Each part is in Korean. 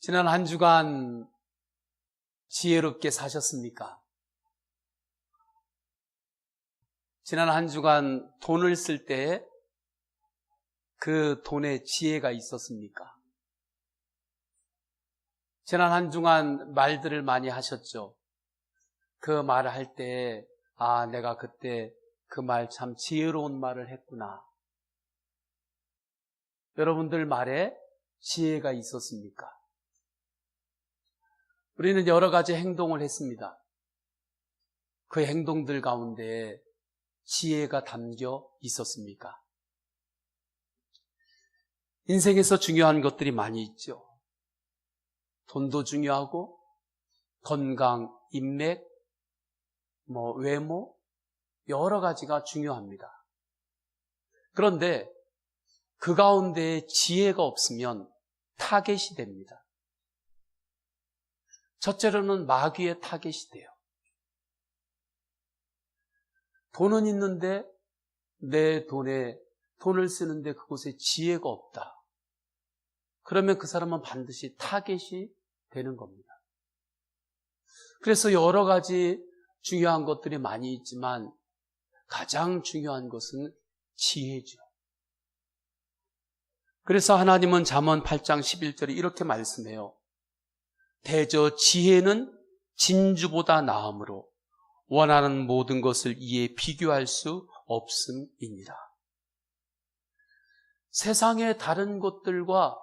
지난 한 주간 지혜롭게 사셨습니까? 지난 한 주간 돈을 쓸 때 그 돈에 지혜가 있었습니까? 지난 한 주간 말들을 많이 하셨죠. 그 말을 할 때, 내가 그때 그 말 참 지혜로운 말을 했구나. 여러분들 말에 지혜가 있었습니까? 우리는 여러 가지 행동을 했습니다. 그 행동들 가운데 지혜가 담겨 있었습니까? 인생에서 중요한 것들이 많이 있죠. 돈도 중요하고 건강, 인맥, 외모 여러 가지가 중요합니다. 그런데 그 가운데 지혜가 없으면 타겟이 됩니다. 첫째로는 마귀의 타겟이 돼요. 돈은 있는데 내 돈을 쓰는데 그곳에 지혜가 없다. 그러면 그 사람은 반드시 타겟이 되는 겁니다. 그래서 여러 가지 중요한 것들이 많이 있지만 가장 중요한 것은 지혜죠. 그래서 하나님은 잠언 8장 11절에 이렇게 말씀해요. 대저 지혜는 진주보다 나음으로 원하는 모든 것을 이에 비교할 수 없음이니라. 세상의 다른 것들과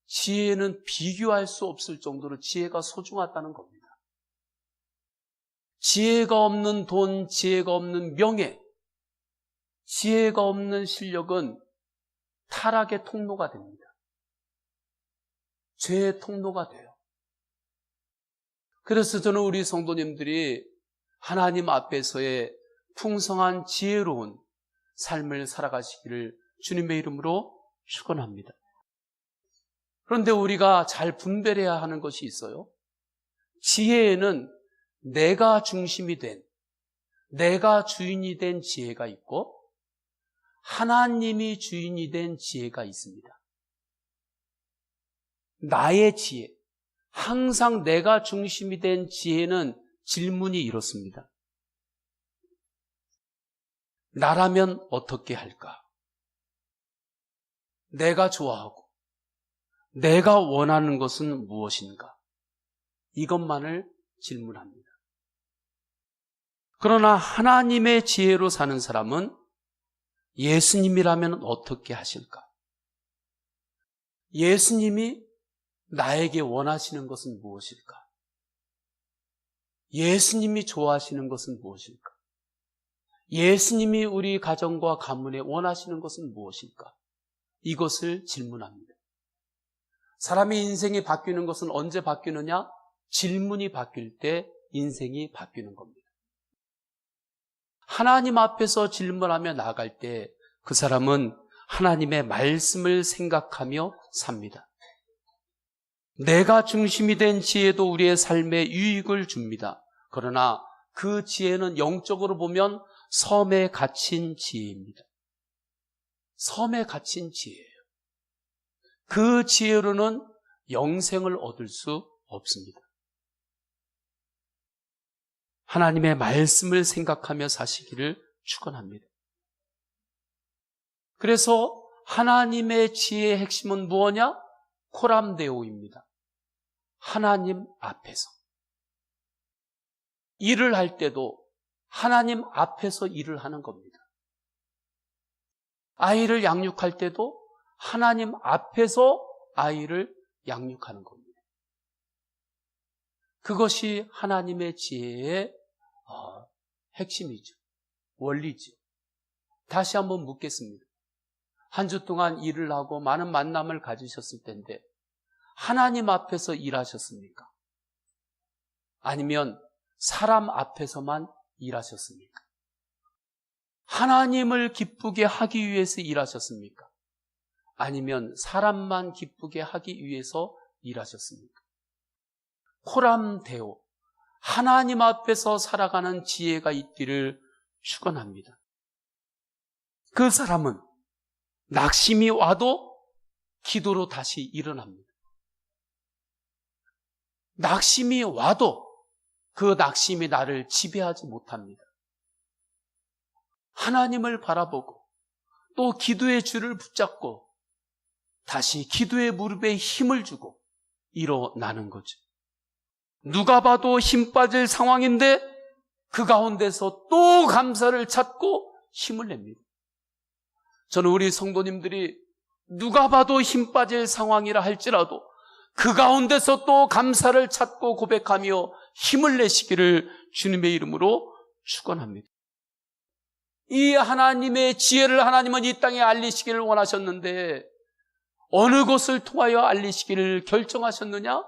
지혜는 비교할 수 없을 정도로 지혜가 소중하다는 겁니다. 지혜가 없는 돈, 지혜가 없는 명예, 지혜가 없는 실력은 타락의 통로가 됩니다. 죄의 통로가 돼요. 그래서 저는 우리 성도님들이 하나님 앞에서의 풍성한 지혜로운 삶을 살아가시기를 주님의 이름으로 축원합니다. 그런데 우리가 잘 분별해야 하는 것이 있어요. 지혜에는 내가 중심이 된, 내가 주인이 된 지혜가 있고 하나님이 주인이 된 지혜가 있습니다. 나의 지혜, 항상 내가 중심이 된 지혜는 질문이 이렇습니다. 나라면 어떻게 할까? 내가 좋아하고 내가 원하는 것은 무엇인가? 이것만을 질문합니다. 그러나 하나님의 지혜로 사는 사람은 예수님이라면 어떻게 하실까? 예수님이 나에게 원하시는 것은 무엇일까? 예수님이 좋아하시는 것은 무엇일까? 예수님이 우리 가정과 가문에 원하시는 것은 무엇일까? 이것을 질문합니다. 사람의 인생이 바뀌는 것은 언제 바뀌느냐? 질문이 바뀔 때 인생이 바뀌는 겁니다. 하나님 앞에서 질문하며 나아갈 때 그 사람은 하나님의 말씀을 생각하며 삽니다. 내가 중심이 된 지혜도 우리의 삶에 유익을 줍니다. 그러나 그 지혜는 영적으로 보면 섬에 갇힌 지혜입니다. 섬에 갇힌 지혜예요. 그 지혜로는 영생을 얻을 수 없습니다. 하나님의 말씀을 생각하며 사시기를 축원합니다. 그래서 하나님의 지혜의 핵심은 무엇이냐? 코람데오입니다. 하나님 앞에서. 일을 할 때도 하나님 앞에서 일을 하는 겁니다. 아이를 양육할 때도 하나님 앞에서 아이를 양육하는 겁니다. 그것이 하나님의 지혜의 핵심이죠. 원리죠. 다시 한번 묻겠습니다. 한 주 동안 일을 하고 많은 만남을 가지셨을 텐데 하나님 앞에서 일하셨습니까? 아니면 사람 앞에서만 일하셨습니까? 하나님을 기쁘게 하기 위해서 일하셨습니까? 아니면 사람만 기쁘게 하기 위해서 일하셨습니까? 코람데오, 하나님 앞에서 살아가는 지혜가 있기를 축원합니다. 그 사람은 낙심이 와도 기도로 다시 일어납니다. 낙심이 와도 그 낙심이 나를 지배하지 못합니다. 하나님을 바라보고 또 기도의 줄을 붙잡고 다시 기도의 무릎에 힘을 주고 일어나는 거죠. 누가 봐도 힘 빠질 상황인데 그 가운데서 또 감사를 찾고 힘을 냅니다. 저는 우리 성도님들이 누가 봐도 힘 빠질 상황이라 할지라도 그 가운데서 또 감사를 찾고 고백하며 힘을 내시기를 주님의 이름으로 축원합니다. 이 하나님의 지혜를 하나님은 이 땅에 알리시기를 원하셨는데 어느 곳을 통하여 알리시기를 결정하셨느냐?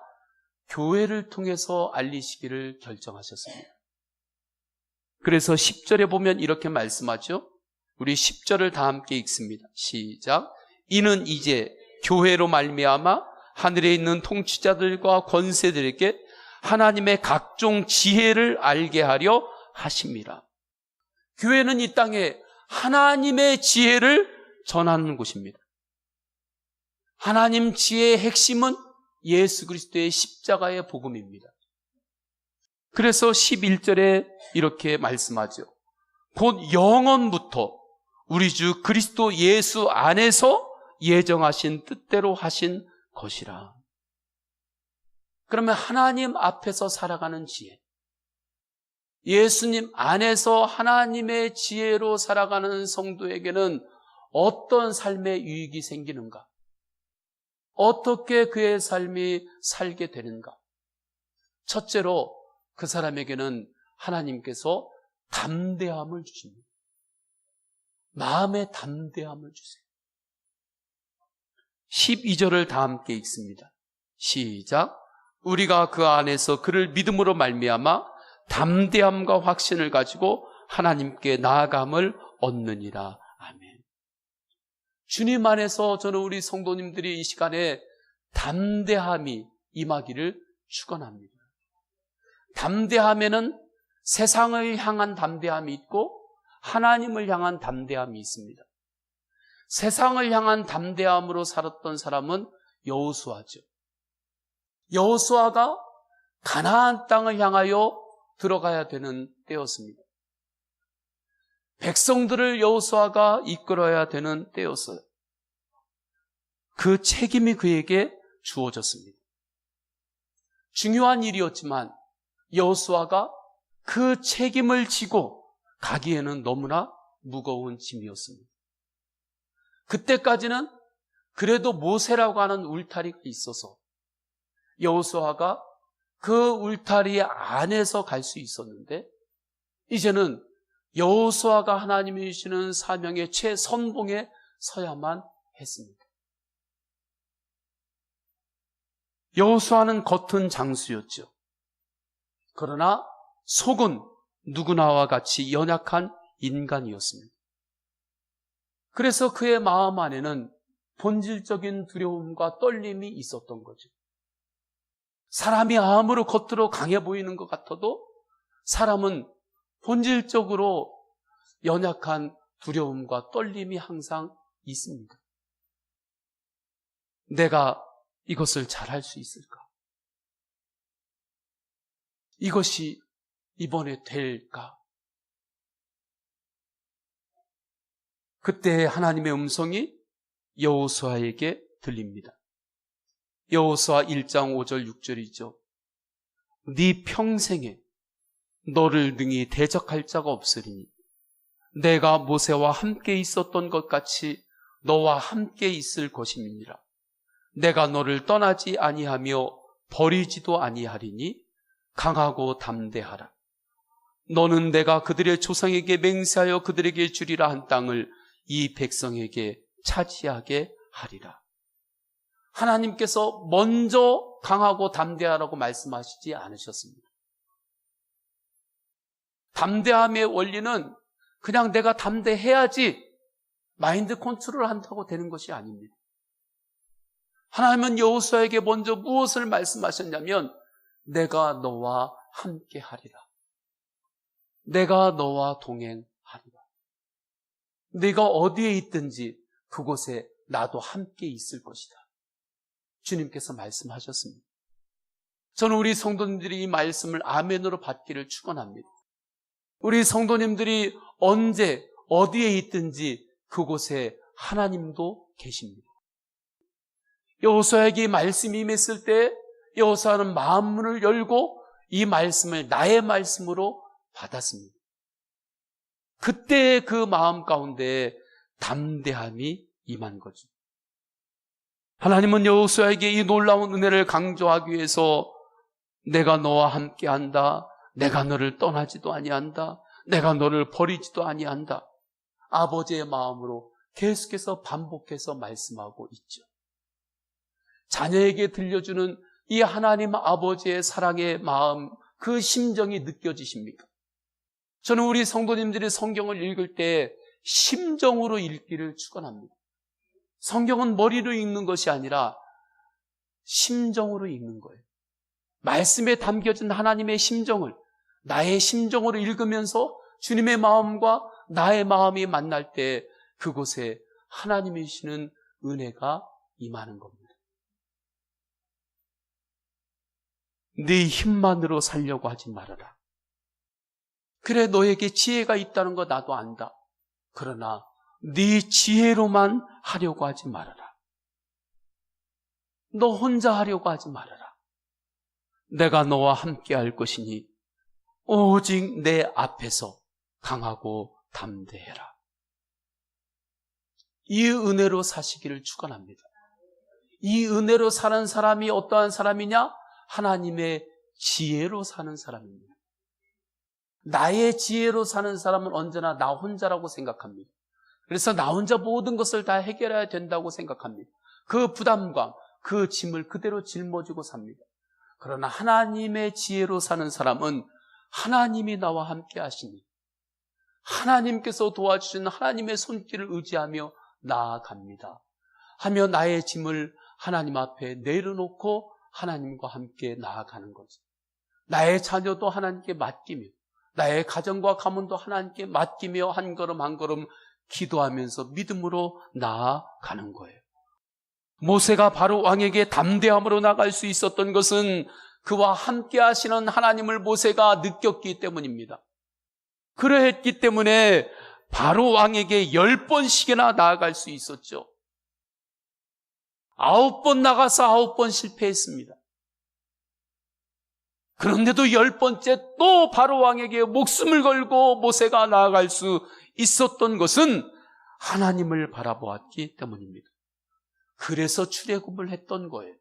교회를 통해서 알리시기를 결정하셨습니다. 그래서 10절에 보면 이렇게 말씀하죠. 우리 10절을 다 함께 읽습니다. 시작. 이는 이제 교회로 말미암아 하늘에 있는 통치자들과 권세들에게 하나님의 각종 지혜를 알게 하려 하심이라. 교회는 이 땅에 하나님의 지혜를 전하는 곳입니다. 하나님 지혜의 핵심은 예수 그리스도의 십자가의 복음입니다. 그래서 11절에 이렇게 말씀하죠. 곧 영원부터 우리 주 그리스도 예수 안에서 예정하신 뜻대로 하신 것이라. 그러면 하나님 앞에서 살아가는 지혜, 예수님 안에서 하나님의 지혜로 살아가는 성도에게는 어떤 삶의 유익이 생기는가? 어떻게 그의 삶이 살게 되는가? 첫째로 그 사람에게는 하나님께서 담대함을 주십니다. 마음의 담대함을 주세요. 12절을 다 함께 읽습니다. 시작. 우리가 그 안에서 그를 믿음으로 말미암아 담대함과 확신을 가지고 하나님께 나아감을 얻느니라. 아멘. 주님 안에서 저는 우리 성도님들이 이 시간에 담대함이 임하기를 축원합니다. 담대함에는 세상을 향한 담대함이 있고 하나님을 향한 담대함이 있습니다. 세상을 향한 담대함으로 살았던 사람은 여호수아죠. 여호수아가 가나안 땅을 향하여 들어가야 되는 때였습니다. 백성들을 여호수아가 이끌어야 되는 때였어요. 그 책임이 그에게 주어졌습니다. 중요한 일이었지만 여호수아가 그 책임을 지고 가기에는 너무나 무거운 짐이었습니다. 그때까지는 그래도 모세라고 하는 울타리가 있어서 여호수아가 그 울타리 안에서 갈 수 있었는데 이제는 여호수아가 하나님이 주시는 사명의 최선봉에 서야만 했습니다. 여호수아는 겉은 장수였죠. 그러나 속은 누구나와 같이 연약한 인간이었습니다. 그래서 그의 마음 안에는 본질적인 두려움과 떨림이 있었던 거죠. 사람이 아무리 겉으로 강해 보이는 것 같아도 사람은 본질적으로 연약한 두려움과 떨림이 항상 있습니다. 내가 이것을 잘할 수 있을까? 이것이 이번에 될까? 그때 하나님의 음성이 여호수아에게 들립니다. 여호수아 1장 5절 6절이죠. 네 평생에 너를 능히 대적할 자가 없으리니 내가 모세와 함께 있었던 것 같이 너와 함께 있을 것임이니라. 내가 너를 떠나지 아니하며 버리지도 아니하리니 강하고 담대하라. 너는 내가 그들의 조상에게 맹세하여 그들에게 주리라 한 땅을 이 백성에게 차지하게 하리라. 하나님께서 먼저 강하고 담대하라고 말씀하시지 않으셨습니다. 담대함의 원리는 그냥 내가 담대해야지 마인드 컨트롤 한다고 되는 것이 아닙니다. 하나님은 여호수아에게 먼저 무엇을 말씀하셨냐면 내가 너와 함께 하리라. 내가 너와 동행하리라. 네가 어디에 있든지 그곳에 나도 함께 있을 것이다. 주님께서 말씀하셨습니다. 저는 우리 성도님들이 이 말씀을 아멘으로 받기를 축원합니다. 우리 성도님들이 언제 어디에 있든지 그곳에 하나님도 계십니다. 여호수아에게 말씀이 임했을 때 여호수아는 마음문을 열고 이 말씀을 나의 말씀으로 받았습니다. 그때 그 마음 가운데 담대함이 임한 거죠. 하나님은 여호수아에게 이 놀라운 은혜를 강조하기 위해서 내가 너와 함께한다. 내가 너를 떠나지도 아니한다. 내가 너를 버리지도 아니한다. 아버지의 마음으로 계속해서 반복해서 말씀하고 있죠. 자녀에게 들려주는 이 하나님 아버지의 사랑의 마음, 그 심정이 느껴지십니까? 저는 우리 성도님들이 성경을 읽을 때 심정으로 읽기를 축원합니다. 성경은 머리로 읽는 것이 아니라 심정으로 읽는 거예요. 말씀에 담겨진 하나님의 심정을 나의 심정으로 읽으면서 주님의 마음과 나의 마음이 만날 때 그곳에 하나님이 주시는 은혜가 임하는 겁니다. 네 힘만으로 살려고 하지 말아라. 그래, 너에게 지혜가 있다는 거 나도 안다. 그러나 네 지혜로만 하려고 하지 말아라. 너 혼자 하려고 하지 말아라. 내가 너와 함께 할 것이니 오직 내 앞에서 강하고 담대해라. 이 은혜로 사시기를 축원합니다. 이 은혜로 사는 사람이 어떠한 사람이냐? 하나님의 지혜로 사는 사람입니다. 나의 지혜로 사는 사람은 언제나 나 혼자라고 생각합니다. 그래서 나 혼자 모든 것을 다 해결해야 된다고 생각합니다. 그 부담감, 그 짐을 그대로 짊어지고 삽니다. 그러나 하나님의 지혜로 사는 사람은 하나님이 나와 함께 하시니 하나님께서 도와주신 하나님의 손길을 의지하며 나아갑니다. 하며 나의 짐을 하나님 앞에 내려놓고 하나님과 함께 나아가는 거죠. 나의 자녀도 하나님께 맡기며 나의 가정과 가문도 하나님께 맡기며 한 걸음 한 걸음 기도하면서 믿음으로 나아가는 거예요. 모세가 바로 왕에게 담대함으로 나갈 수 있었던 것은 그와 함께 하시는 하나님을 모세가 느꼈기 때문입니다. 그러했기 때문에 바로 왕에게 10번씩이나 나아갈 수 있었죠. 9번 나가서 9번 실패했습니다. 그런데도 10번째 또 바로 왕에게 목숨을 걸고 모세가 나아갈 수 있었던 것은 하나님을 바라보았기 때문입니다. 그래서 출애굽을 했던 거예요.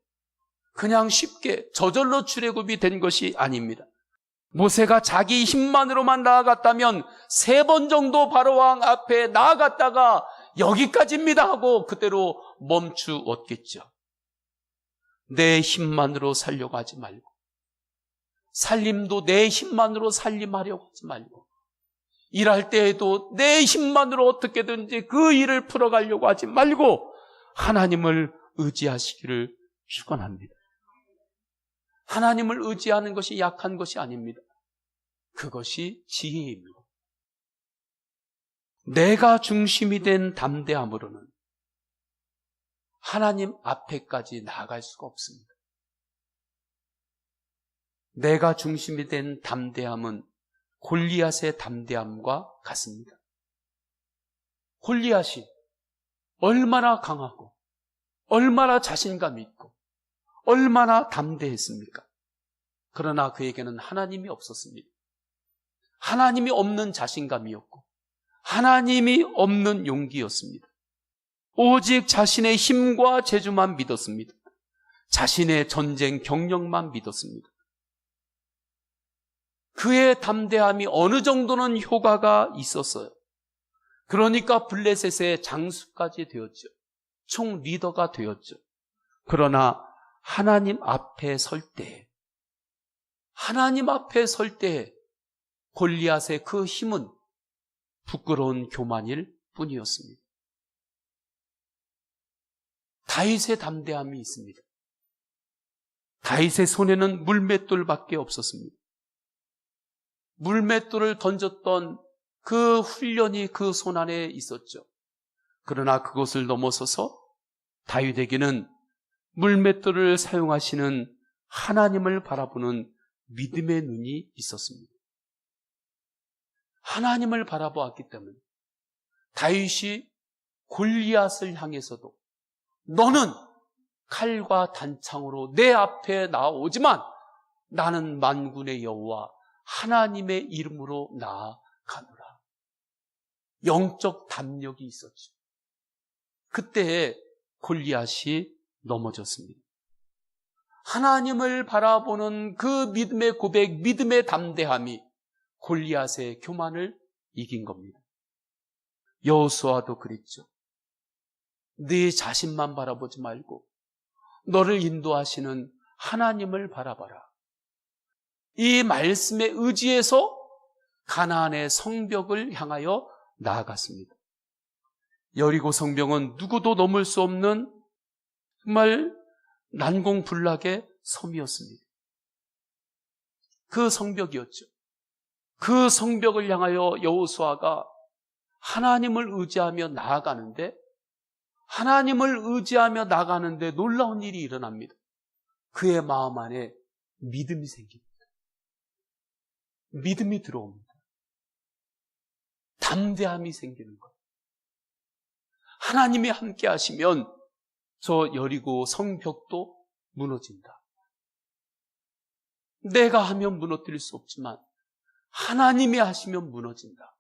그냥 쉽게 저절로 출애굽이 된 것이 아닙니다. 모세가 자기 힘만으로만 나아갔다면 3번 정도 바로 왕 앞에 나아갔다가 여기까지입니다 하고 그대로 멈추었겠죠. 내 힘만으로 살려고 하지 말고, 살림도 내 힘만으로 살림하려고 하지 말고, 일할 때에도 내 힘만으로 어떻게든지 그 일을 풀어가려고 하지 말고 하나님을 의지하시기를 축원합니다. 하나님을 의지하는 것이 약한 것이 아닙니다. 그것이 지혜입니다. 내가 중심이 된 담대함으로는 하나님 앞에까지 나아갈 수가 없습니다. 내가 중심이 된 담대함은 골리앗의 담대함과 같습니다. 골리앗이 얼마나 강하고 얼마나 자신감 있고 얼마나 담대했습니까? 그러나 그에게는 하나님이 없었습니다. 하나님이 없는 자신감이었고 하나님이 없는 용기였습니다. 오직 자신의 힘과 재주만 믿었습니다. 자신의 전쟁 경력만 믿었습니다. 그의 담대함이 어느 정도는 효과가 있었어요. 그러니까 블레셋의 장수까지 되었죠. 총 리더가 되었죠. 그러나 하나님 앞에 설 때, 골리앗의 그 힘은 부끄러운 교만일 뿐이었습니다. 다윗의 담대함이 있습니다. 다윗의 손에는 물맷돌밖에 없었습니다. 물맷돌을 던졌던 그 훈련이 그 손 안에 있었죠. 그러나 그것을 넘어서서 다윗에게는 물맷돌을 사용하시는 하나님을 바라보는 믿음의 눈이 있었습니다. 하나님을 바라보았기 때문에 다윗이 골리앗을 향해서도 너는 칼과 단창으로 내 앞에 나오지만 나는 만군의 여호와 하나님의 이름으로 나아가노라. 영적 담력이 있었죠. 그때 골리앗이 넘어졌습니다. 하나님을 바라보는 그 믿음의 고백, 믿음의 담대함이 골리앗의 교만을 이긴 겁니다. 여호수아도 그랬죠. 네 자신만 바라보지 말고 너를 인도하시는 하나님을 바라봐라. 이 말씀에 의지해서 가나안의 성벽을 향하여 나아갔습니다. 여리고 성벽은 누구도 넘을 수 없는 정말 난공불락의 섬이었습니다. 그 성벽이었죠. 그 성벽을 향하여 여호수아가 하나님을 의지하며 나아가는데 놀라운 일이 일어납니다. 그의 마음 안에 믿음이 생깁니다. 믿음이 들어옵니다. 담대함이 생기는 거예요. 하나님이 함께 하시면 저 여리고 성벽도 무너진다. 내가 하면 무너뜨릴 수 없지만 하나님이 하시면 무너진다.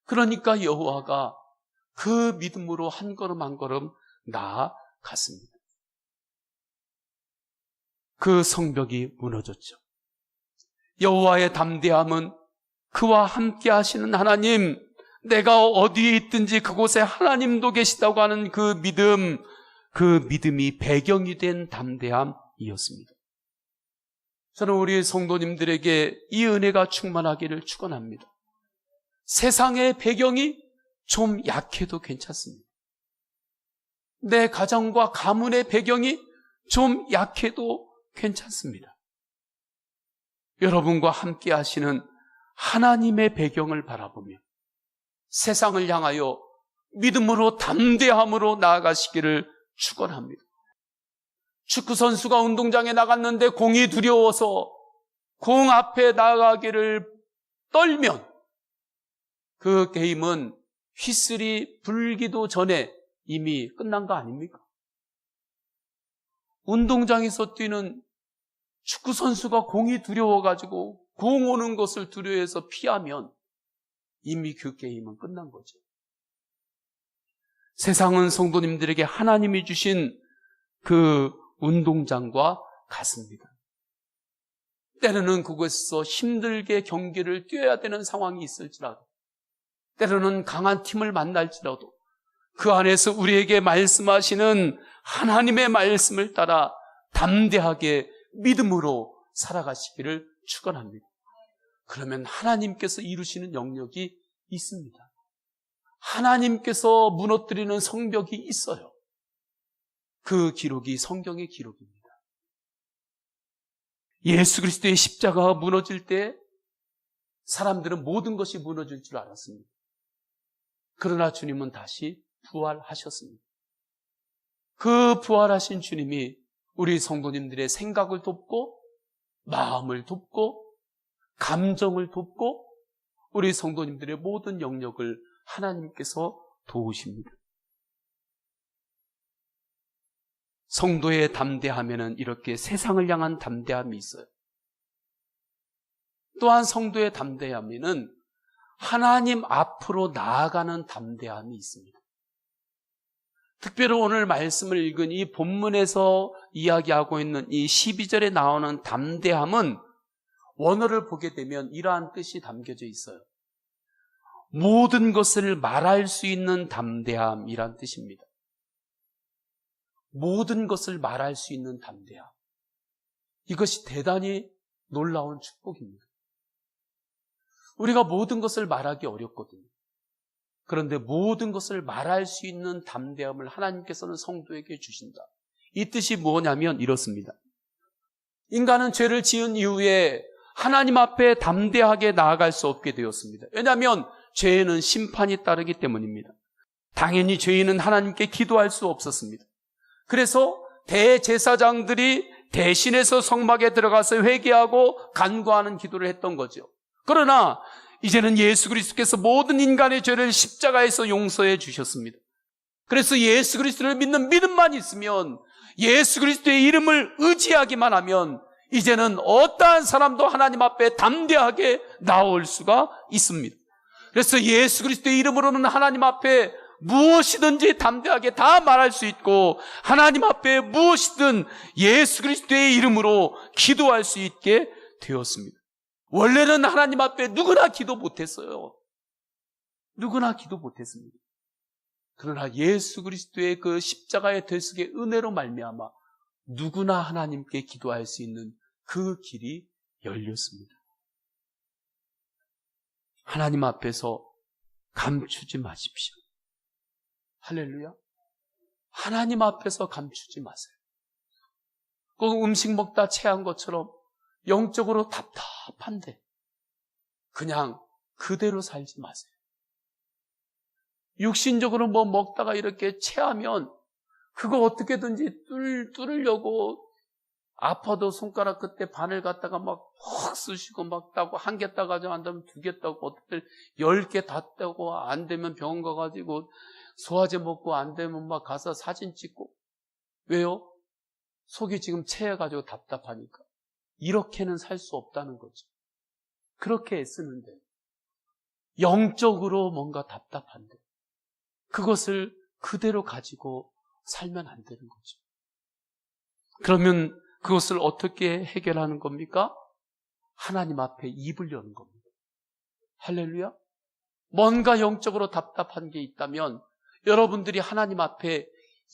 그러니까 여호와가 그 믿음으로 한 걸음 한 걸음 나아갔습니다. 그 성벽이 무너졌죠. 여호와의 담대함은 그와 함께 하시는 하나님, 내가 어디에 있든지 그곳에 하나님도 계시다고 하는 그 믿음이 배경이 된 담대함이었습니다. 저는 우리 성도님들에게 이 은혜가 충만하기를 축원합니다. 세상의 배경이 좀 약해도 괜찮습니다. 내 가정과 가문의 배경이 좀 약해도 괜찮습니다. 여러분과 함께 하시는 하나님의 배경을 바라보며 세상을 향하여 믿음으로 담대함으로 나아가시기를 축원합니다. 축구선수가 운동장에 나갔는데 공이 두려워서 공 앞에 나가기를 떨면 그 게임은 휘슬이 불기도 전에 이미 끝난 거 아닙니까? 운동장에서 뛰는 축구선수가 공이 두려워가지고 공 오는 것을 두려워해서 피하면 이미 그 게임은 끝난 거죠. 세상은 성도님들에게 하나님이 주신 그 운동장과 같습니다. 때로는 그곳에서 힘들게 경기를 뛰어야 되는 상황이 있을지라도, 때로는 강한 팀을 만날지라도 그 안에서 우리에게 말씀하시는 하나님의 말씀을 따라 담대하게 믿음으로 살아가시기를 축원합니다. 그러면 하나님께서 이루시는 영역이 있습니다. 하나님께서 무너뜨리는 성벽이 있어요. 그 기록이 성경의 기록입니다. 예수 그리스도의 십자가가 무너질 때 사람들은 모든 것이 무너질 줄 알았습니다. 그러나 주님은 다시 부활하셨습니다. 그 부활하신 주님이 우리 성도님들의 생각을 돕고 마음을 돕고 감정을 돕고 우리 성도님들의 모든 영역을 하나님께서 도우십니다. 성도의 담대함에는 이렇게 세상을 향한 담대함이 있어요. 또한 성도의 담대함에는 하나님 앞으로 나아가는 담대함이 있습니다. 특별히 오늘 말씀을 읽은 이 본문에서 이야기하고 있는 이 12절에 나오는 담대함은 원어를 보게 되면 이러한 뜻이 담겨져 있어요. 모든 것을 말할 수 있는 담대함이란 뜻입니다. 모든 것을 말할 수 있는 담대함. 이것이 대단히 놀라운 축복입니다. 우리가 모든 것을 말하기 어렵거든요. 그런데 모든 것을 말할 수 있는 담대함을 하나님께서는 성도에게 주신다. 이 뜻이 뭐냐면 이렇습니다. 인간은 죄를 지은 이후에 하나님 앞에 담대하게 나아갈 수 없게 되었습니다. 왜냐하면 죄에는 심판이 따르기 때문입니다. 당연히 죄인은 하나님께 기도할 수 없었습니다. 그래서 대제사장들이 대신해서 성막에 들어가서 회개하고 간구하는 기도를 했던 거죠. 그러나 이제는 예수 그리스도께서 모든 인간의 죄를 십자가에서 용서해 주셨습니다. 그래서 예수 그리스도를 믿는 믿음만 있으면, 예수 그리스도의 이름을 의지하기만 하면 이제는 어떠한 사람도 하나님 앞에 담대하게 나올 수가 있습니다. 그래서 예수 그리스도의 이름으로는 하나님 앞에 무엇이든지 담대하게 다 말할 수 있고, 하나님 앞에 무엇이든 예수 그리스도의 이름으로 기도할 수 있게 되었습니다. 원래는 하나님 앞에 누구나 기도 못했어요. 누구나 기도 못했습니다. 그러나 예수 그리스도의 그 십자가의 대속의 은혜로 말미암아 누구나 하나님께 기도할 수 있는 그 길이 열렸습니다. 하나님 앞에서 감추지 마십시오. 할렐루야. 하나님 앞에서 감추지 마세요. 꼭 음식 먹다 체한 것처럼 영적으로 답답한데 그냥 그대로 살지 마세요. 육신적으로 뭐 먹다가 이렇게 체하면 그거 어떻게든지 뚫으려고 아파도 손가락 끝에 바늘 갖다가 막 푹 쑤시고 막 따고, 한 개 따가지고 안 되면 두 개 따고, 어떨 때 10개 다 따고, 안 되면 병원 가가지고 소화제 먹고 안 되면 막 가서 사진 찍고. 왜요? 속이 지금 체해가지고 답답하니까. 이렇게는 살 수 없다는 거죠. 그렇게 애쓰는데 영적으로 뭔가 답답한데 그것을 그대로 가지고 살면 안 되는 거죠. 그러면 그것을 어떻게 해결하는 겁니까? 하나님 앞에 입을 여는 겁니다. 할렐루야. 뭔가 영적으로 답답한 게 있다면 여러분들이 하나님 앞에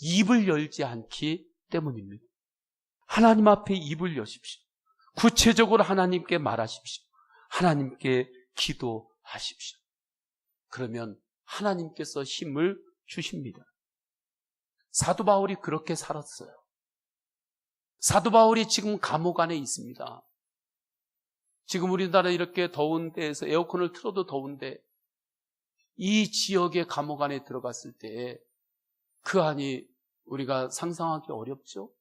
입을 열지 않기 때문입니다. 하나님 앞에 입을 여십시오. 구체적으로 하나님께 말하십시오. 하나님께 기도하십시오. 그러면 하나님께서 힘을 주십니다. 사도 바울이 그렇게 살았어요. 사도 바울이 지금 감옥 안에 있습니다. 지금 우리나라 이렇게 더운 데에서 에어컨을 틀어도 더운데 이 지역의 감옥 안에 들어갔을 때 그 안이 우리가 상상하기 어렵죠?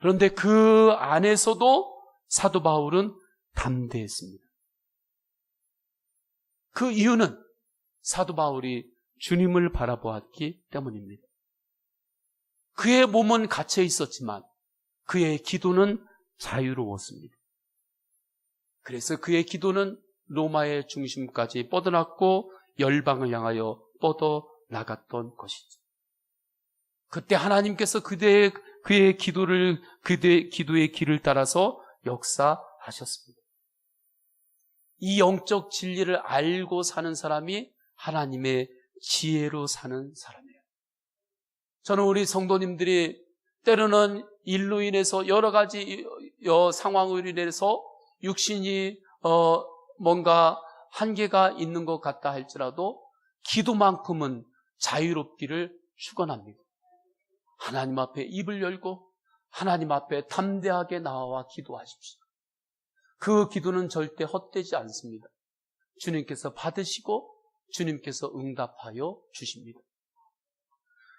그런데 그 안에서도 사도 바울은 담대했습니다. 그 이유는 사도 바울이 주님을 바라보았기 때문입니다. 그의 몸은 갇혀 있었지만 그의 기도는 자유로웠습니다. 그래서 그의 기도는 로마의 중심까지 뻗어났고 열방을 향하여 뻗어나갔던 것이죠. 그때 하나님께서 그의 기도의 길을 따라서 역사하셨습니다. 이 영적 진리를 알고 사는 사람이 하나님의 지혜로 사는 사람이에요. 저는 우리 성도님들이 때로는 일로 인해서 여러 가지 상황으로 인해서 육신이 뭔가 한계가 있는 것 같다 할지라도 기도만큼은 자유롭기를 축원합니다. 하나님 앞에 입을 열고 하나님 앞에 담대하게 나와 기도하십시오. 그 기도는 절대 헛되지 않습니다. 주님께서 받으시고 주님께서 응답하여 주십니다.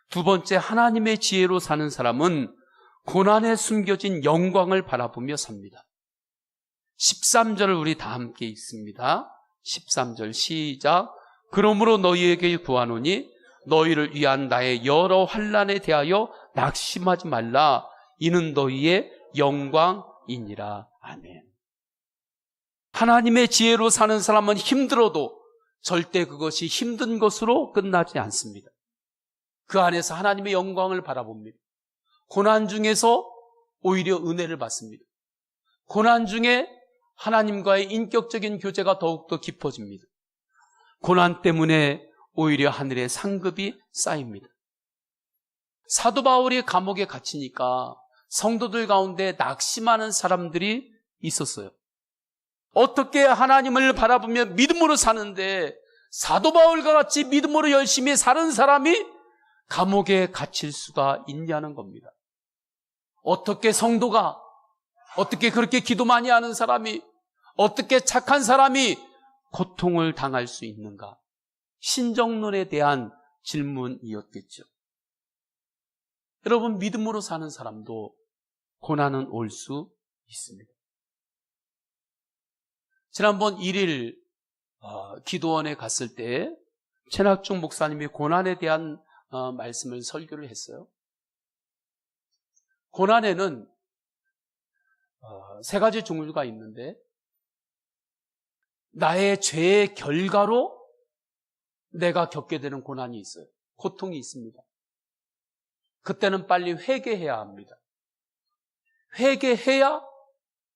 두 번째, 하나님의 지혜로 사는 사람은 고난에 숨겨진 영광을 바라보며 삽니다. 13절을 우리 다 함께 읽습니다. 13절 시작. 그러므로 너희에게 구하노니 너희를 위한 나의 여러 환난에 대하여 낙심하지 말라. 이는 너희의 영광이니라. 아멘. 하나님의 지혜로 사는 사람은 힘들어도 절대 그것이 힘든 것으로 끝나지 않습니다. 그 안에서 하나님의 영광을 바라봅니다. 고난 중에서 오히려 은혜를 받습니다. 고난 중에 하나님과의 인격적인 교제가 더욱더 깊어집니다. 고난 때문에 오히려 하늘의 상급이 쌓입니다. 사도 바울이 감옥에 갇히니까 성도들 가운데 낙심하는 사람들이 있었어요. 어떻게 하나님을 바라보며 믿음으로 사는데 사도 바울과 같이 믿음으로 열심히 사는 사람이 감옥에 갇힐 수가 있냐는 겁니다. 어떻게 성도가, 어떻게 그렇게 기도 많이 하는 사람이, 어떻게 착한 사람이 고통을 당할 수 있는가? 신정론에 대한 질문이었겠죠. 여러분, 믿음으로 사는 사람도 고난은 올 수 있습니다. 지난번 1일 기도원에 갔을 때 최낙중 목사님이 고난에 대한 말씀을 설교를 했어요. 고난에는 세 가지 종류가 있는데 나의 죄의 결과로 내가 겪게 되는 고난이 있어요. 고통이 있습니다. 그때는 빨리 회개해야 합니다. 회개해야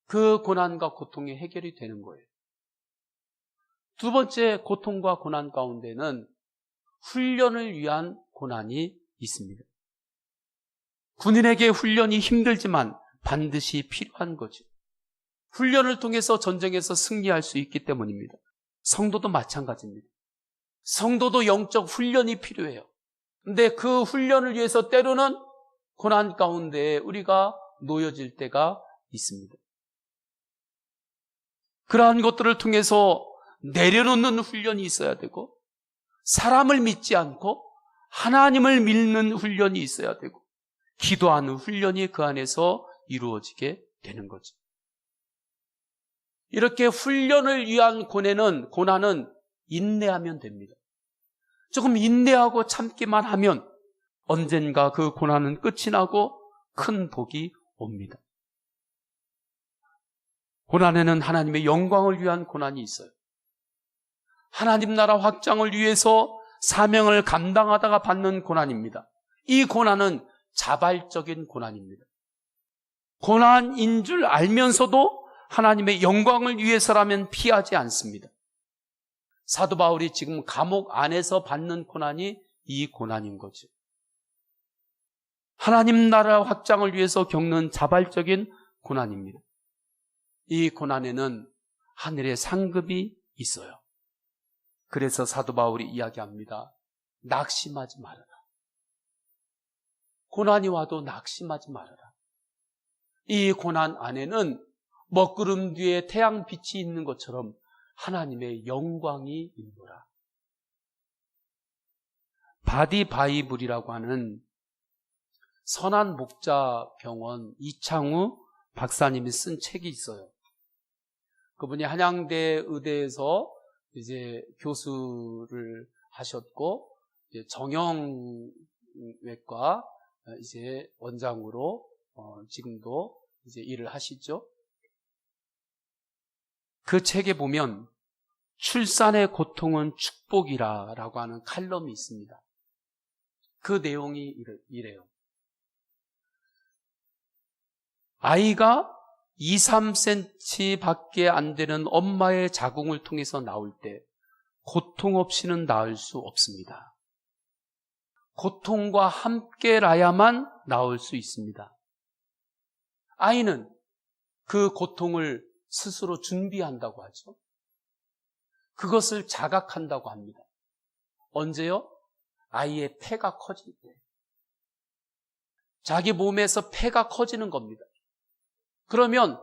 그 고난과 고통이 해결이 되는 거예요. 두 번째 고통과 고난 가운데는 훈련을 위한 고난이 있습니다. 군인에게 훈련이 힘들지만 반드시 필요한 거죠. 훈련을 통해서 전쟁에서 승리할 수 있기 때문입니다. 성도도 마찬가지입니다. 성도도 영적 훈련이 필요해요. 근데 그 훈련을 위해서 때로는 고난 가운데 우리가 놓여질 때가 있습니다. 그러한 것들을 통해서 내려놓는 훈련이 있어야 되고, 사람을 믿지 않고 하나님을 믿는 훈련이 있어야 되고, 기도하는 훈련이 그 안에서 이루어지게 되는 거죠. 이렇게 훈련을 위한 고난은 인내하면 됩니다. 조금 인내하고 참기만 하면 언젠가 그 고난은 끝이 나고 큰 복이 옵니다. 고난에는 하나님의 영광을 위한 고난이 있어요. 하나님 나라 확장을 위해서 사명을 감당하다가 받는 고난입니다. 이 고난은 자발적인 고난입니다. 고난인 줄 알면서도 하나님의 영광을 위해서라면 피하지 않습니다. 사도 바울이 지금 감옥 안에서 받는 고난이 이 고난인 거죠. 하나님 나라 확장을 위해서 겪는 자발적인 고난입니다. 이 고난에는 하늘의 상급이 있어요. 그래서 사도 바울이 이야기합니다. 낙심하지 말아라. 고난이 와도 낙심하지 말아라. 이 고난 안에는 먹구름 뒤에 태양빛이 있는 것처럼 하나님의 영광이 있노라. 바디 바이블이라고 하는 선한 목자 병원 이창우 박사님이 쓴 책이 있어요. 그분이 한양대 의대에서 이제 교수를 하셨고, 이제 정형외과 이제 원장으로 지금도 이제 일을 하시죠. 그 책에 보면 출산의 고통은 축복이라고 하는 칼럼이 있습니다. 그 내용이 이래요. 아이가 2, 3cm 밖에 안 되는 엄마의 자궁을 통해서 나올 때 고통 없이는 나을 수 없습니다. 고통과 함께라야만 나올 수 있습니다. 아이는 그 고통을 스스로 준비한다고 하죠. 그것을 자각한다고 합니다. 언제요? 아이의 폐가 커질 때. 자기 몸에서 폐가 커지는 겁니다. 그러면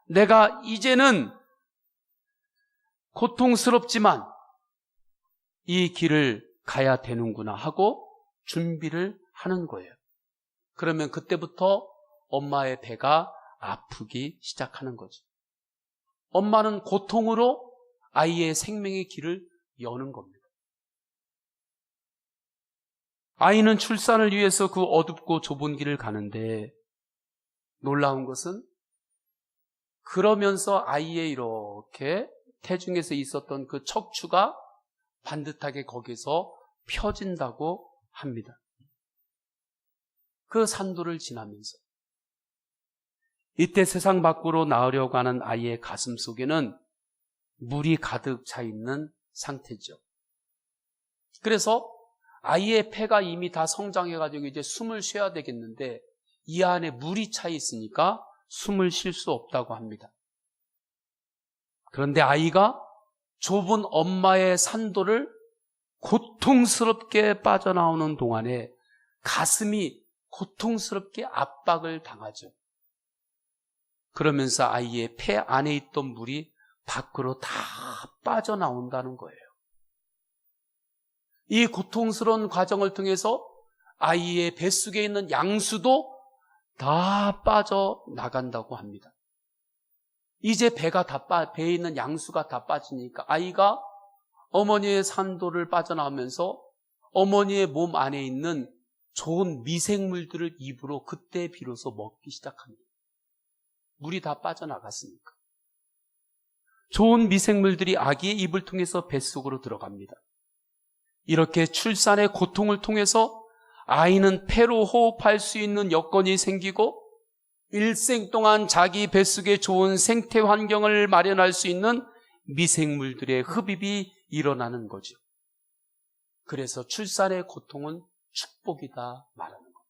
내가 이제는 고통스럽지만 이 길을 가야 되는구나 하고 준비를 하는 거예요. 그러면 그때부터 엄마의 배가 아프기 시작하는 거죠. 엄마는 고통으로 아이의 생명의 길을 여는 겁니다. 아이는 출산을 위해서 그 어둡고 좁은 길을 가는데 놀라운 것은 그러면서 아이의 이렇게 태중에서 있었던 그 척추가 반듯하게 거기서 펴진다고 합니다. 그 산도를 지나면서 이때 세상 밖으로 나으려고 하는 아이의 가슴 속에는 물이 가득 차 있는 상태죠. 그래서 아이의 폐가 이미 다 성장해가지고 이제 숨을 쉬어야 되겠는데 이 안에 물이 차 있으니까 숨을 쉴 수 없다고 합니다. 그런데 아이가 좁은 엄마의 산도를 고통스럽게 빠져나오는 동안에 가슴이 고통스럽게 압박을 당하죠. 그러면서 아이의 폐 안에 있던 물이 밖으로 다 빠져나온다는 거예요. 이 고통스러운 과정을 통해서 아이의 뱃속에 있는 양수도 다 빠져나간다고 합니다. 이제 배에 있는 양수가 다 빠지니까 아이가 어머니의 산도를 빠져나오면서 어머니의 몸 안에 있는 좋은 미생물들을 입으로 그때 비로소 먹기 시작합니다. 물이 다 빠져나갔으니까. 좋은 미생물들이 아기의 입을 통해서 뱃속으로 들어갑니다. 이렇게 출산의 고통을 통해서 아이는 폐로 호흡할 수 있는 여건이 생기고 일생 동안 자기 뱃속에 좋은 생태 환경을 마련할 수 있는 미생물들의 흡입이 일어나는 거죠. 그래서 출산의 고통은 축복이다 말하는 겁니다.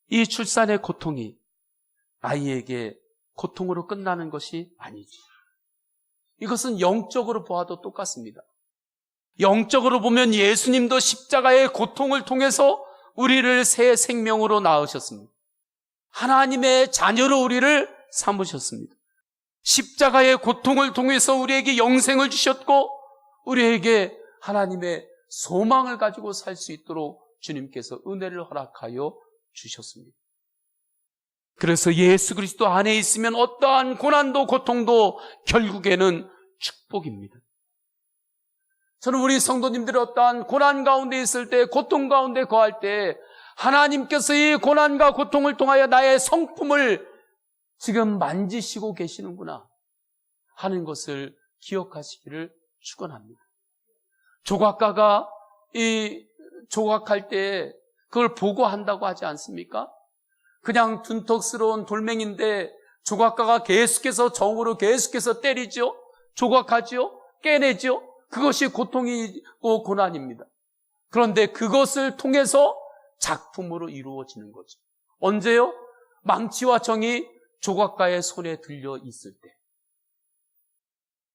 이 출산의 고통이 아이에게 고통으로 끝나는 것이 아니지. 이것은 영적으로 보아도 똑같습니다. 영적으로 보면 예수님도 십자가의 고통을 통해서 우리를 새 생명으로 낳으셨습니다. 하나님의 자녀로 우리를 삼으셨습니다. 십자가의 고통을 통해서 우리에게 영생을 주셨고 우리에게 하나님의 소망을 가지고 살 수 있도록 주님께서 은혜를 허락하여 주셨습니다. 그래서 예수 그리스도 안에 있으면 어떠한 고난도 고통도 결국에는 축복입니다. 저는 우리 성도님들이 어떠한 고난 가운데 있을 때, 고통 가운데 거할 때 하나님께서 이 고난과 고통을 통하여 나의 성품을 지금 만지시고 계시는구나 하는 것을 기억하시기를 축원합니다. 조각가가 이 조각할 때 그걸 보고 한다고 하지 않습니까? 그냥 둔턱스러운 돌멩인데 조각가가 계속해서 정으로 계속해서 때리죠. 조각하죠. 깨내죠. 그것이 고통이고 고난입니다. 그런데 그것을 통해서 작품으로 이루어지는 거죠. 언제요? 망치와 정이 조각가의 손에 들려 있을 때.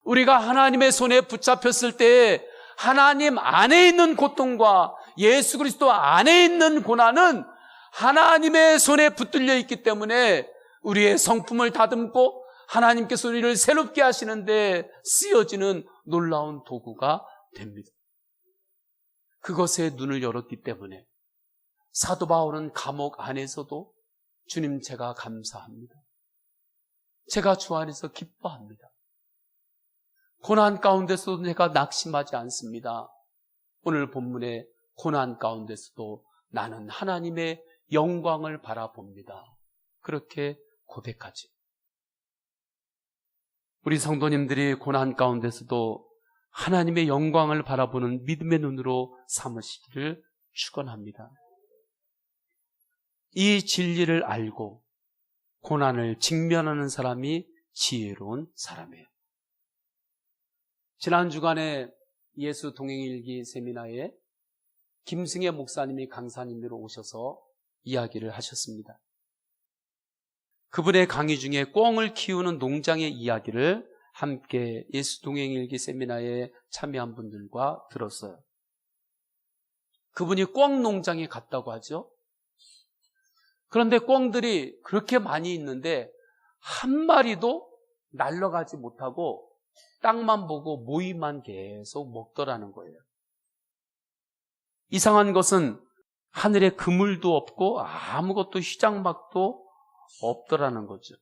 우리가 하나님의 손에 붙잡혔을 때 하나님 안에 있는 고통과 예수 그리스도 안에 있는 고난은 하나님의 손에 붙들려 있기 때문에 우리의 성품을 다듬고 하나님께서 우리를 새롭게 하시는데 쓰여지는 놀라운 도구가 됩니다. 그것에 눈을 열었기 때문에 사도 바울은 감옥 안에서도 주님 제가 감사합니다. 제가 주 안에서 기뻐합니다. 고난 가운데서도 내가 낙심하지 않습니다. 오늘 본문의 고난 가운데서도 나는 하나님의 영광을 바라봅니다. 그렇게 고백하지. 우리 성도님들이 고난 가운데서도 하나님의 영광을 바라보는 믿음의 눈으로 삼으시기를 축원합니다. 이 진리를 알고 고난을 직면하는 사람이 지혜로운 사람이에요. 지난 주간에 예수 동행일기 세미나에 김승혜 목사님이 강사님으로 오셔서 이야기를 하셨습니다. 그분의 강의 중에 꿩을 키우는 농장의 이야기를 함께 예수 동행일기 세미나에 참여한 분들과 들었어요. 그분이 꿩 농장에 갔다고 하죠. 그런데 꿩들이 그렇게 많이 있는데 한 마리도 날아가지 못하고 땅만 보고 모이만 계속 먹더라는 거예요. 이상한 것은 하늘에 그물도 없고 아무것도 휘장막도 없더라는 거죠.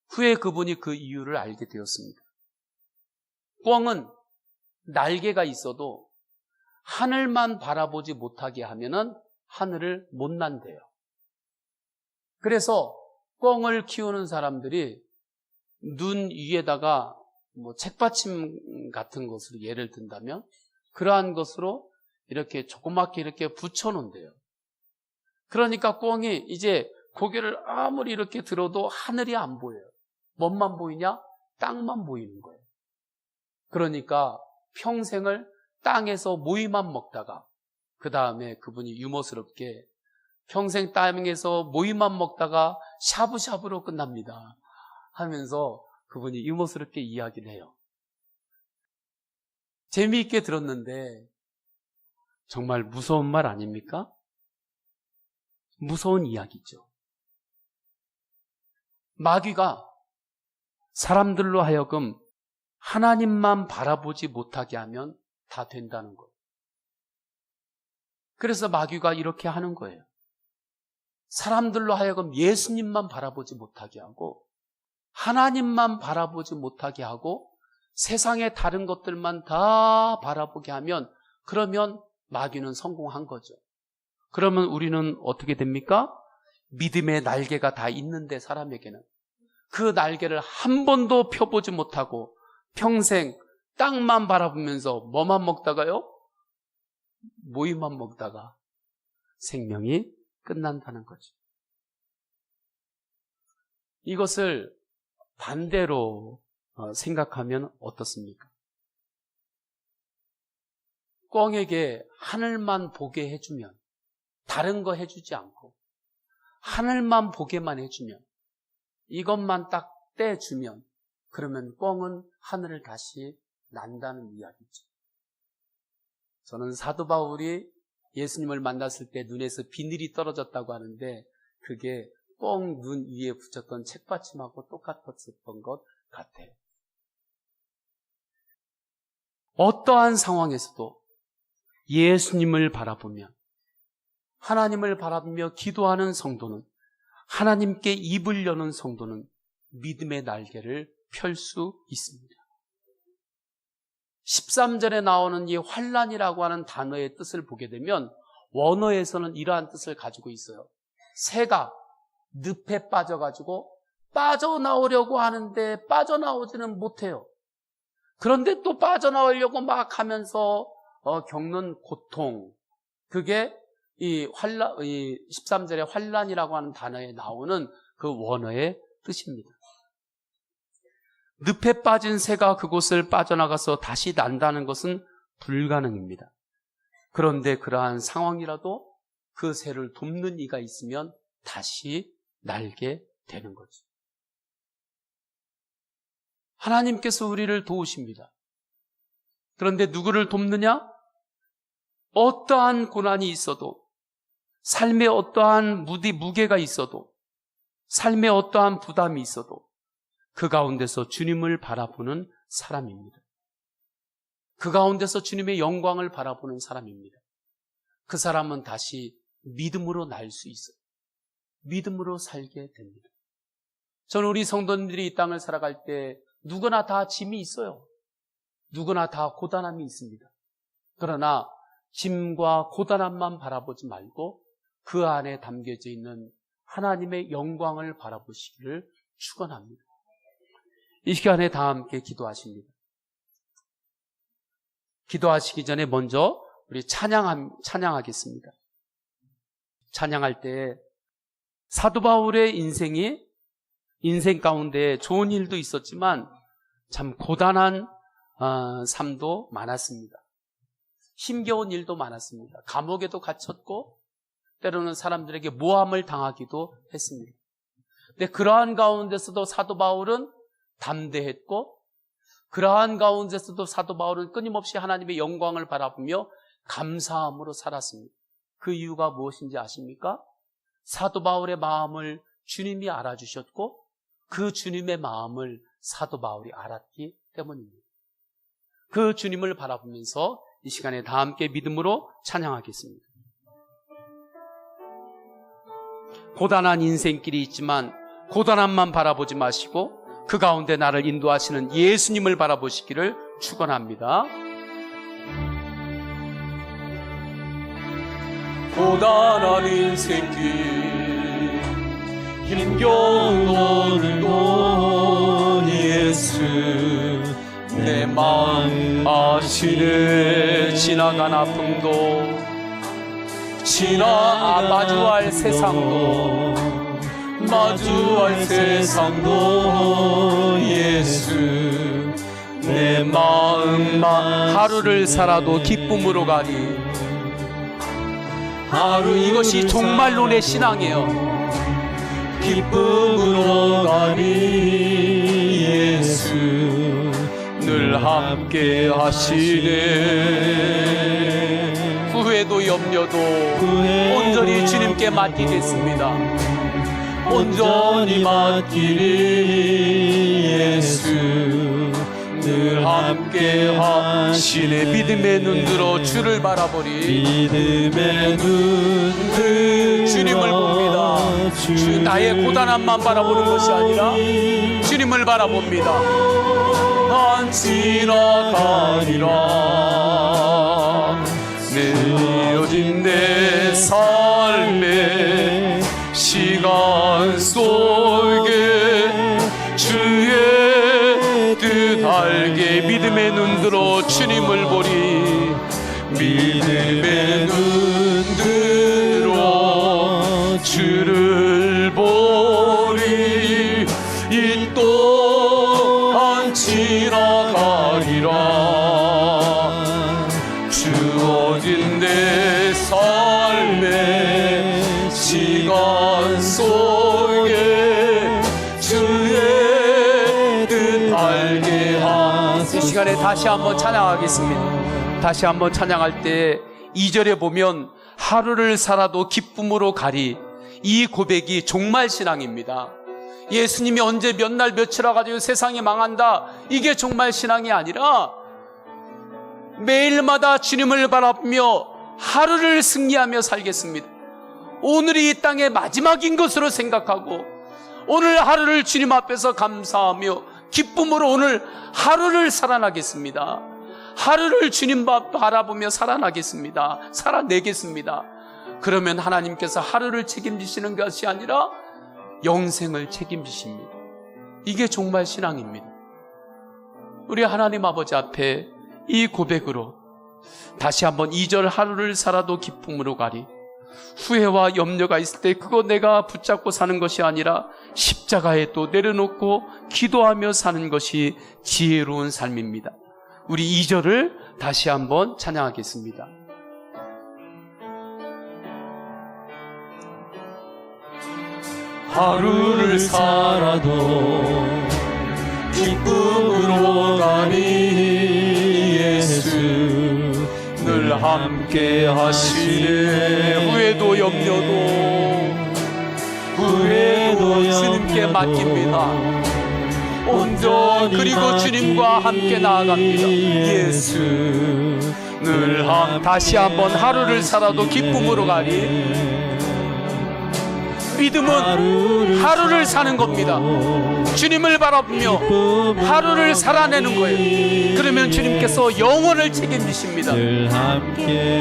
후에 그분이 그 이유를 알게 되었습니다. 꿩은 날개가 있어도 하늘만 바라보지 못하게 하면은 하늘을 못 난대요. 그래서 꿩을 키우는 사람들이 눈 위에다가 책받침 같은 것으로 예를 든다면 그러한 것으로 이렇게 조그맣게 이렇게 붙여놓은대요. 그러니까 꿩이 이제 고개를 아무리 이렇게 들어도 하늘이 안 보여요. 뭔만 보이냐? 땅만 보이는 거예요. 그러니까 평생을 땅에서 모이만 먹다가 그 다음에 그분이 유머스럽게 평생 땅에서 모이만 먹다가 샤브샤브로 끝납니다 하면서 그분이 유머스럽게 이야기를 해요. 재미있게 들었는데 정말 무서운 말 아닙니까? 무서운 이야기죠. 마귀가 사람들로 하여금 하나님만 바라보지 못하게 하면 다 된다는 거예요. 그래서 마귀가 이렇게 하는 거예요. 사람들로 하여금 예수님만 바라보지 못하게 하고 하나님만 바라보지 못하게 하고 세상의 다른 것들만 다 바라보게 하면 그러면 마귀는 성공한 거죠. 그러면 우리는 어떻게 됩니까? 믿음의 날개가 다 있는데 사람에게는 그 날개를 한 번도 펴보지 못하고 평생 땅만 바라보면서 뭐만 먹다가요? 모이만 먹다가 생명이 끝난다는 거죠. 이것을 반대로 생각하면 어떻습니까? 꿩에게 하늘만 보게 해주면, 다른 거 해주지 않고 하늘만 보게만 해주면, 이것만 딱 떼주면 그러면 꿩은 하늘을 다시 난다는 이야기죠. 저는 사도 바울이 예수님을 만났을 때 눈에서 비늘이 떨어졌다고 하는데 그게 꿩 눈 위에 붙였던 책받침하고 똑같았던 것 같아요. 어떠한 상황에서도 예수님을 바라보면, 하나님을 바라보며 기도하는 성도는, 하나님께 입을 여는 성도는 믿음의 날개를 펼 수 있습니다. 13절에 나오는 이 환난이라고 하는 단어의 뜻을 보게 되면 원어에서는 이러한 뜻을 가지고 있어요. 새가 늪에 빠져가지고 빠져나오려고 하는데 빠져나오지는 못해요. 그런데 또 빠져나오려고 막 하면서 겪는 고통, 그게 이 13절의 환난이라고 하는 단어에 나오는 그 원어의 뜻입니다. 늪에 빠진 새가 그곳을 빠져나가서 다시 난다는 것은 불가능입니다. 그런데 그러한 상황이라도 그 새를 돕는 이가 있으면 다시 날게 되는 거죠. 하나님께서 우리를 도우십니다. 그런데 누구를 돕느냐? 어떠한 고난이 있어도, 삶에 어떠한 무게가 있어도, 삶에 어떠한 부담이 있어도 그 가운데서 주님을 바라보는 사람입니다. 그 가운데서 주님의 영광을 바라보는 사람입니다. 그 사람은 다시 믿음으로 날 수 있어요. 믿음으로 살게 됩니다. 저는 우리 성도님들이 이 땅을 살아갈 때 누구나 다 짐이 있어요. 누구나 다 고단함이 있습니다. 그러나 짐과 고단함만 바라보지 말고 그 안에 담겨져 있는 하나님의 영광을 바라보시기를 축원합니다. 이 시간에 다 함께 기도하십니다. 기도하시기 전에 먼저 우리 찬양하겠습니다. 찬양할 때 사도 바울의 인생 가운데 좋은 일도 있었지만 참 고단한 삶도 많았습니다. 힘겨운 일도 많았습니다. 감옥에도 갇혔고 때로는 사람들에게 모함을 당하기도 했습니다. 근데 그러한 가운데서도 사도 바울은 담대했고, 그러한 가운데서도 사도 바울은 끊임없이 하나님의 영광을 바라보며 감사함으로 살았습니다. 그 이유가 무엇인지 아십니까? 사도 바울의 마음을 주님이 알아주셨고 그 주님의 마음을 사도 바울이 알았기 때문입니다. 그 주님을 바라보면서 이 시간에 다 함께 믿음으로 찬양하겠습니다. 고단한 인생길이 있지만 고단함만 바라보지 마시고 그 가운데 나를 인도하시는 예수님을 바라보시기를 축원합니다. 고단한 인생길 힘겨운 오늘도 예수 내 마음 아시네. 지나간 아픔도 마주할 세상도 예수 내 마음만 하루를 살아도 기쁨으로 가리. 이것이 정말로 내 신앙이에요. 기쁨으로 가리. 예수 늘 함께 하시네. 후회도 염려도 온전히 주님께 맡기겠습니다. 온전히 맡기리. 예수 늘 늘 함께 하시네. 믿음의 눈 들어 주를 바라보리. 믿음의 눈 들어 주님을 봅니다. 나의 고단함만 바라보는 것이 아니라 주님을 바라봅니다. 난 지나가리라. 느려진 내 삶의 시간 속에 주의 뜻 알게 믿음의 눈 들어 주님을 보리. 믿음의 눈 들어 주를 보리. 이 또한 지나가리라. 주어진 내 삶의 시간 속에 주의 뜻 알게 하소서. 이 시간에 다시 한번 찬양하겠습니다. 다시 한번 찬양할 때 2절에 보면 하루를 살아도 기쁨으로 가리. 이 고백이 종말 신앙입니다. 예수님이 언제 몇 날 며칠 와가지고 세상이 망한다, 이게 종말 신앙이 아니라 매일마다 주님을 바라보며 하루를 승리하며 살겠습니다. 오늘이 이 땅의 마지막인 것으로 생각하고 오늘 하루를 주님 앞에서 감사하며 기쁨으로 오늘 하루를 살아나겠습니다. 하루를 주님 바라보며 살아나겠습니다. 살아내겠습니다. 그러면 하나님께서 하루를 책임지시는 것이 아니라 영생을 책임지십니다. 이게 종말 신앙입니다. 우리 하나님 아버지 앞에 이 고백으로 다시 한번 2절 하루를 살아도 기쁨으로 가리. 후회와 염려가 있을 때 그거 내가 붙잡고 사는 것이 아니라 십자가에 또 내려놓고 기도하며 사는 것이 지혜로운 삶입니다. 우리 2절을 다시 한번 찬양하겠습니다. 하루를 살아도 기쁨으로 가니 예수 늘 함께 하시네. 후회도 염려도 주님께 맡깁니다. 온전히 그리고 주님과 함께 나아갑니다. 예수 늘 다시 한번 하루를 살아도 기쁨으로 가니. 믿음은 하루를 사는 겁니다. 주님을 바라보며 하루를 살아내는 거예요. 그러면 주님께서 영원을 책임지십니다.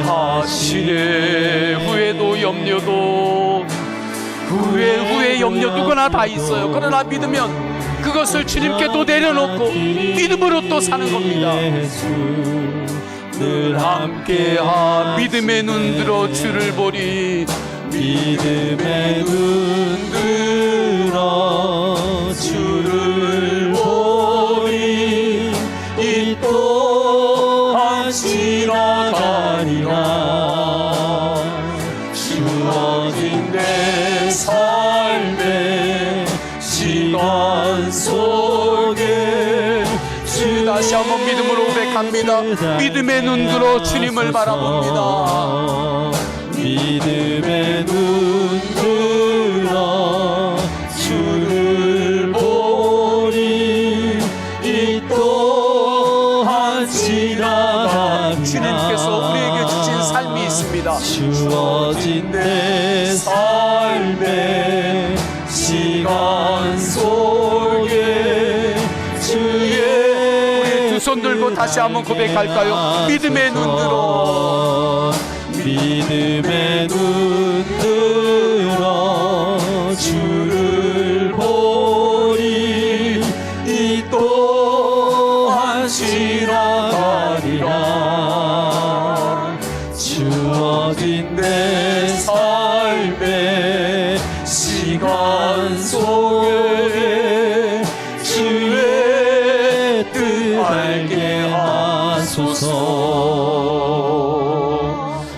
하시네. 후회도 염려도 후회 염려 누구나 다 있어요. 그러나 믿으면 그것을 주님께 또 내려놓고 믿음으로 또 사는 겁니다. 늘 함께하 믿음의 눈 들어 주를 보리. 믿음의 눈 들어 주를 보리. 이 또한 지나가리라. 주어진 내 삶의 시간 속에 다시 한번 믿음으로 고백합니다. 믿음의 눈 들어 주님을 바라봅니다. 믿음의 눈 들어 주를 보리. 이 또한 지나가리라. 주님께서 우리에게 주신 삶이 있습니다. 주어진 내 삶의 시간 속에 주의. 우리 두 손 들고 다시 한번 고백할까요? 믿음의 눈 들어. 믿음의 눈 들어 주를 보리. 이 또한 지나가리라. 주어진 내 삶의 시간 속에 주의 뜻 알게 하소서.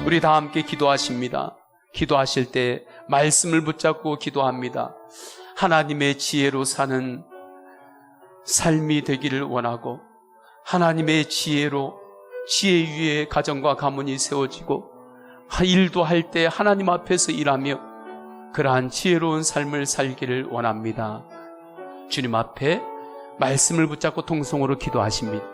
우리 다 함께 기도하십니다. 기도하실 때 말씀을 붙잡고 기도합니다. 하나님의 지혜로 사는 삶이 되기를 원하고, 하나님의 지혜로 지혜 위에 가정과 가문이 세워지고 일도 할 때 하나님 앞에서 일하며 그러한 지혜로운 삶을 살기를 원합니다. 주님 앞에 말씀을 붙잡고 통성으로 기도하십니다.